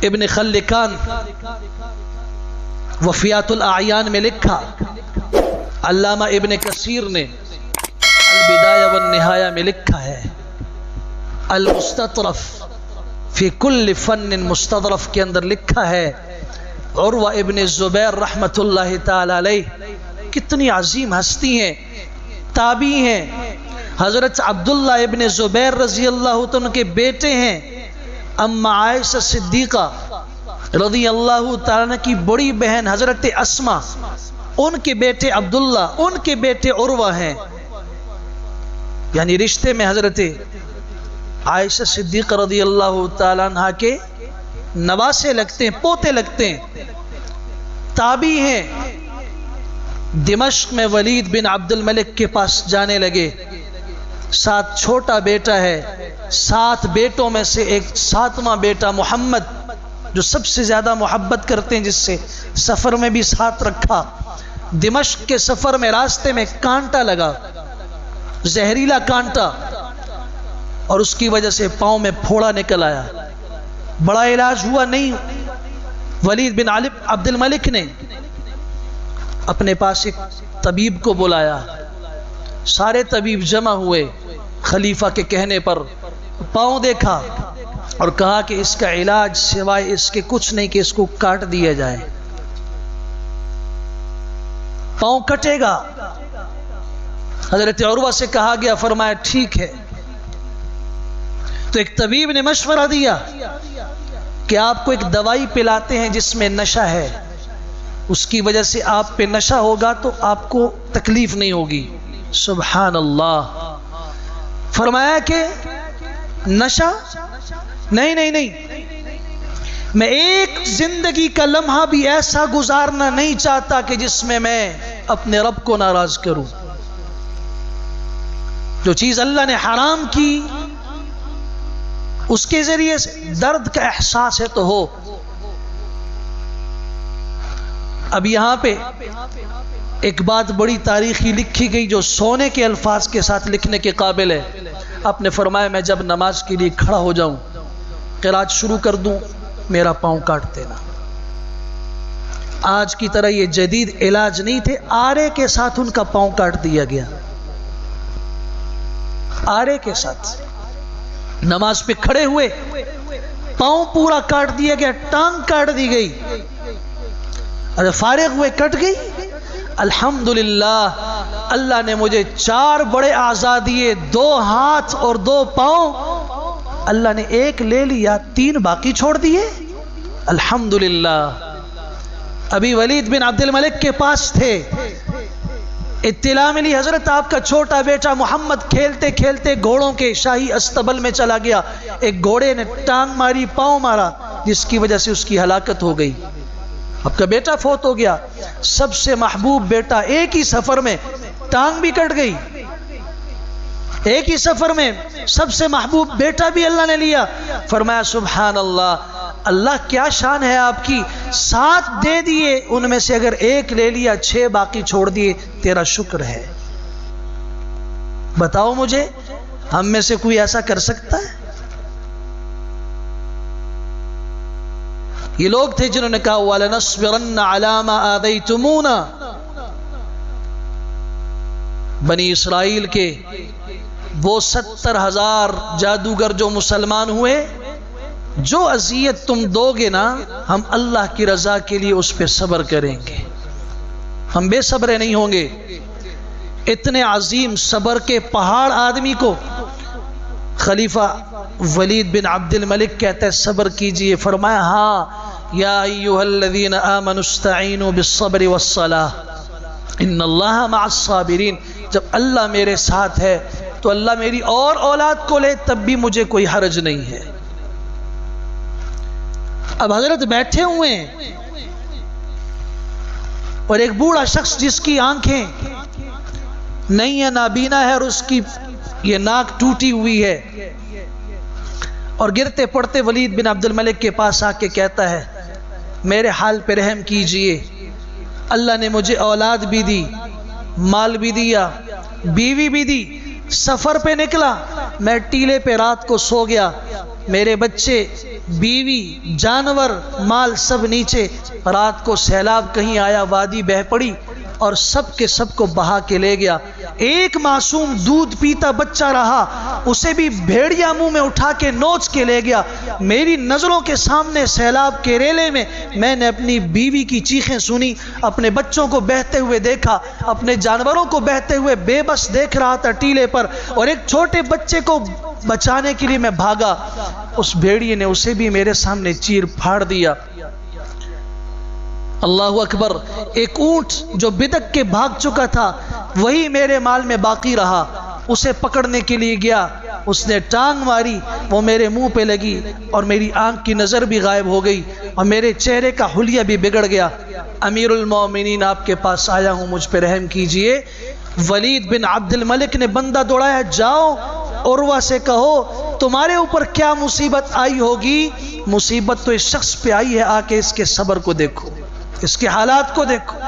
ابن خلکان وفیات الاعیان میں لکھا، علامہ ابن کثیر نے البدایہ والنہایہ میں لکھا ہے، المستطرف فی کل فن مستظرف کے اندر لکھا ہے، عروہ ابن زبیر رحمت اللہ تعالی علیہ کتنی عظیم ہستی ہیں، تابعی ہیں، حضرت عبداللہ ابن زبیر رضی اللہ عنہ کے بیٹے ہیں، اما عائشہ صدیقہ رضی اللہ تعالیٰ کی بڑی بہن حضرت اسما، ان کے بیٹے عبداللہ، ان کے بیٹے عروہ ہیں، یعنی رشتے میں حضرت عائشہ صدیقہ رضی اللہ تعالیٰ عنہ کے نواسے لگتے ہیں، پوتے لگتے ہیں، تابعی ہیں۔ دمشق میں ولید بن عبد الملک کے پاس جانے لگے، 7 چھوٹا بیٹا ہے، 7 بیٹوں میں سے ایک 7واں بیٹا محمد جو سب سے زیادہ محبت کرتے ہیں، جس سے سفر میں بھی ساتھ رکھا۔ دمشق کے سفر میں راستے میں کانٹا لگا، زہریلا کانٹا، اور اس کی وجہ سے پاؤں میں پھوڑا نکل آیا، بڑا علاج ہوا نہیں۔ ولید بن عبد الملک نے اپنے پاس ایک طبیب کو بلایا، سارے طبیب جمع ہوئے، خلیفہ کے کہنے پر پاؤں دیکھا اور کہا کہ اس کا علاج سوائے اس کے کچھ نہیں کہ اس کو کاٹ دیا جائے، پاؤں کٹے گا۔ حضرت عروہ سے کہا گیا، فرمایا ٹھیک ہے۔ تو ایک طبیب نے مشورہ دیا کہ آپ کو ایک دوائی پلاتے ہیں جس میں نشہ ہے، اس کی وجہ سے آپ پہ نشہ ہوگا تو آپ کو تکلیف نہیں ہوگی۔ سبحان اللہ۔ فرمایا کہ نشہ نہیں، میں ایک زندگی کا لمحہ بھی ایسا گزارنا نہیں چاہتا کہ جس میں میں اپنے رب کو ناراض کروں۔ جو چیز اللہ نے حرام کی اس کے ذریعے سے درد کا احساس ہے تو ہو۔ اب یہاں پہ ایک بات بڑی تاریخی لکھی گئی جو سونے کے الفاظ کے ساتھ لکھنے کے قابل ہے۔ آپ نے فرمایا میں جب نماز کے لیے کھڑا ہو جاؤں، قرات شروع کر دوں، میرا پاؤں کاٹ دینا۔ آج کی طرح یہ جدید علاج نہیں تھے، آرے کے ساتھ ان کا پاؤں کاٹ دیا گیا، آرے کے ساتھ نماز پہ کھڑے ہوئے، پاؤں پورا کاٹ دیا گیا، ٹانگ کاٹ دی گئی، اور فارغ ہوئے کٹ گئی۔ الحمدللہ اللہ نے مجھے 4 بڑے اعضاء دیے، 2 ہاتھ اور 2 پاؤں، اللہ نے ایک لے لیا، 3 باقی چھوڑ دیے۔ الحمدللہ۔ ابھی ولید بن عبد الملک کے پاس تھے، اطلاع ملی حضرت آپ کا چھوٹا بیٹا محمد کھیلتے کھیلتے گھوڑوں کے شاہی استبل میں چلا گیا، ایک گھوڑے نے ٹانگ ماری، پاؤں مارا، جس کی وجہ سے اس کی ہلاکت ہو گئی، آپ کا بیٹا فوت ہو گیا۔ سب سے محبوب بیٹا، ایک ہی سفر میں ٹانگ بھی کٹ گئی، ایک ہی سفر میں سب سے محبوب بیٹا بھی اللہ نے لیا۔ فرمایا سبحان اللہ، اللہ کیا شان ہے آپ کی، 7 دے دیے، ان میں سے اگر ایک لے لیا، 6 باقی چھوڑ دیے، تیرا شکر ہے۔ بتاؤ مجھے ہم میں سے کوئی ایسا کر سکتا ہے؟ یہ لوگ تھے جنہوں نے کہا وَلَنَصْبِرَنَّ عَلَى مَا آذَيْتُمُونَا۔ بنی اسرائیل کے وہ 70,000 جادوگر جو مسلمان ہوئے، جو اذیت تم دو گے نا، ہم اللہ کی رضا کے لیے اس پہ صبر کریں گے، ہم بے صبرے نہیں ہوں گے۔ اتنے عظیم صبر کے پہاڑ آدمی کو خلیفہ ولید بن عبد الملک کہتا ہے صبر کیجئے۔ فرمایا ہاں، یا ایھا الذین آمنوا استعینوا بالصبر والصلاۃ ان اللہ مع الصابرین۔ جب اللہ میرے ساتھ ہے تو اللہ میری اور اولاد کو لے تب بھی مجھے کوئی حرج نہیں ہے۔ اب حضرت بیٹھے ہوئے ہیں اور ایک بوڑھا شخص جس کی آنکھیں نہیں ہے، نابینا ہے، اور اس کی یہ ناک ٹوٹی ہوئی ہے، اور گرتے پڑتے ولید بن عبد الملک کے پاس آ کے کہتا ہے میرے حال پہ رحم کیجئے، اللہ نے مجھے اولاد بھی دی، مال بھی دیا، بیوی بھی دی، سفر پہ نکلا، میں ٹیلے پہ رات کو سو گیا، میرے بچے بیوی جانور مال سب نیچے. رات کو سیلاب کہیں آیا، وادی بہہ پڑی اور سب کے سب کو بہا کے لے گیا. ایک معصوم دودھ پیتا بچہ رہا، اسے بھی بھیڑیا منہ میں اٹھا کے نوچ کے لے گیا. میری نظروں کے سامنے سیلاب کے ریلے میں نے اپنی بیوی کی چیخیں سنی، اپنے بچوں کو بہتے ہوئے دیکھا، اپنے جانوروں کو بہتے ہوئے بے بس دیکھ رہا تھا ٹیلے پر، اور ایک چھوٹے بچے کو بچانے کے لیے میں بھاگا. اس بھیڑیے نے اسے بھی میرے سامنے چیر پھاڑ دیا. اللہ اکبر. ایک اونٹ جو بدک کے بھاگ چکا تھا وہی میرے مال میں باقی رہا. اسے پکڑنے کے لیے گیا، اس نے ٹانگ ماری، وہ میرے منہ پہ لگی اور میری آنکھ کی نظر بھی غائب ہو گئی اور میرے چہرے کا حلیہ بھی بگڑ گیا. امیر المومنین آپ کے پاس آیا ہوں، مجھ پہ رحم کیجئے. ولید بن عبد الملک نے بندہ دوڑایا، جاؤ عروہ سے کہو تمہارے اوپر کیا مصیبت آئی ہوگی. مصیبت تو اس شخص پہ آئی ہے، آ کے اس کے صبر کو دیکھو، اس کے حالات کو دیکھو.